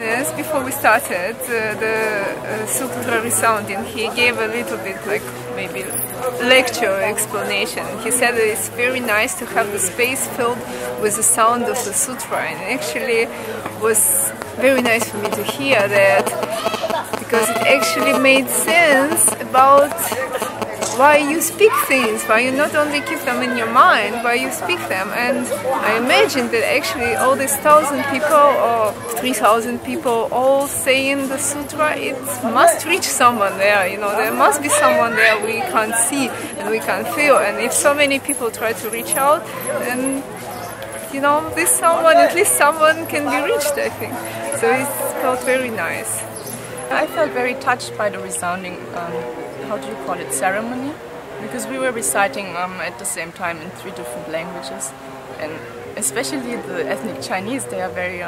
Yes, before we started the Sutra Resounding, he gave a little bit like maybe lecture explanation. He said that it's very nice to have the space filled with the sound of the Sutra, and actually was very nice for me to hear that, because it actually made sense about why you speak things, why you not only keep them in your mind, why you speak them. And I imagine that actually all these 1,000 people or 3,000 people all saying the sutra, it must reach someone there, you know, there must be someone there we can't see and we can't feel. And if so many people try to reach out, then, you know, this someone, at least someone can be reached, I think. So it felt very nice. I felt very touched by the Resounding, how do you call it, ceremony, because we were reciting at the same time in 3 different languages, and especially the ethnic Chinese, they are very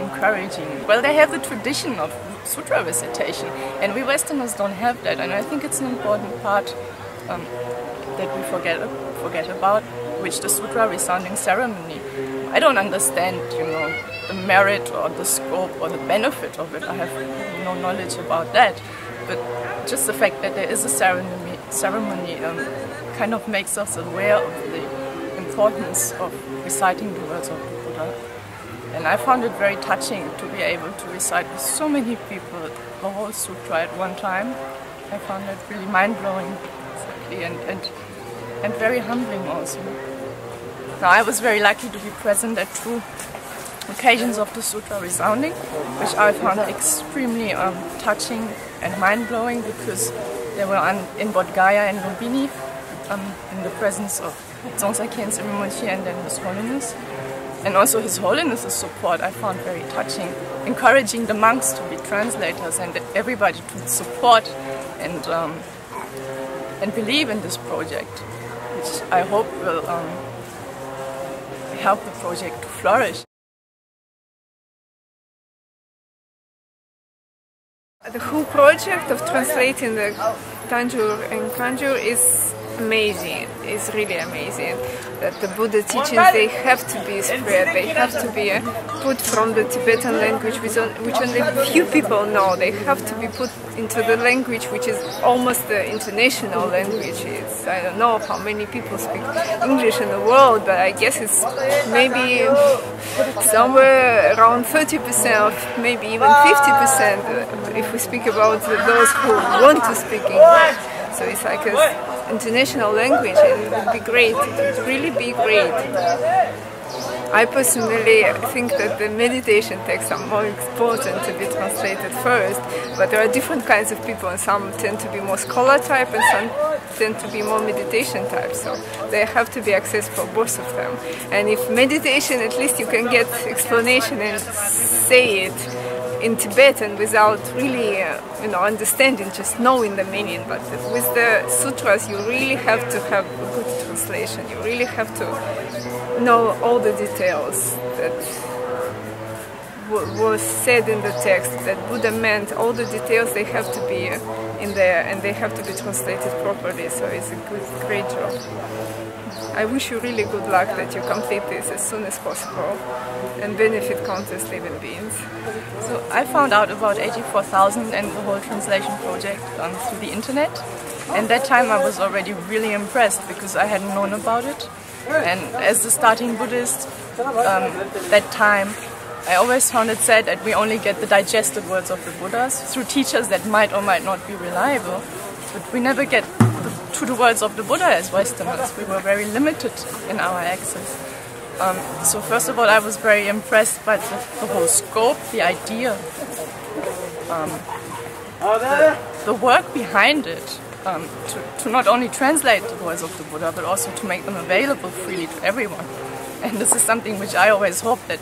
encouraging. Well, they have the tradition of sutra recitation, and we Westerners don't have that, and I think it's an important part that we forget about, which the Sutra Resounding ceremony. I don't understand, you know, the merit or the scope or the benefit of it. I have no knowledge about that, but just the fact that there is a ceremony kind of makes us aware of the importance of reciting the words of the Buddha. And I found it very touching to be able to recite with so many people the whole sutra at one time. I found that really mind-blowing, exactly, and very humbling also. Now, I was very lucky to be present at 2 occasions of the Sutra Resounding, which I found extremely touching and mind-blowing, because they were in Bodh Gaya and Lumbini, in the presence of Dzongsa Rinpoche and then His Holiness. And also His Holiness's support I found very touching, encouraging the monks to be translators and everybody to support and believe in this project, which I hope will help the project to flourish. The whole project of translating the Tanjur and Kanjur is amazing. It's really amazing. That the Buddha teachings, they have to be spread, they have to be put from the Tibetan language, which only few people know. They have to be put into the language which is almost the international language. It's, I don't know how many people speak English in the world, but I guess it's maybe somewhere around 30%, of maybe even 50%, if we speak about those who want to speak English. So it's like an international language, and it would be great, it would really be great. I personally think that the meditation texts are more important to be translated first, but there are different kinds of people, and some tend to be more scholar type and some tend to be more meditation type, so they have to be accessed for both of them. And if meditation, at least you can get explanation and say it in Tibetan without really, you know, understanding, just knowing the meaning. But with the sutras, you really have to have a good translation. You really have to know all the details that was said in the text, that Buddha meant. All the details, they have to be in there, and they have to be translated properly. So it's a great job. I wish you really good luck that you complete this as soon as possible and benefit countless living beings. So I found out about 84,000 and the whole translation project through the internet. And that time I was already really impressed, because I hadn't known about it. And as the starting Buddhist, that time I always found it sad that we only get the digested words of the Buddhas through teachers that might or might not be reliable, but we never get to the words of the Buddha as Westerners. We were very limited in our access. So first of all, I was very impressed by the whole scope, the idea, the work behind it, to not only translate the words of the Buddha, but also to make them available freely to everyone. And this is something which I always hope that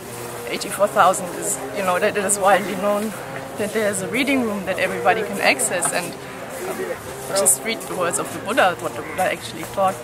84,000 is, you know, that it is widely known, that there is a reading room that everybody can access and just read the words of the Buddha, what the Buddha actually taught.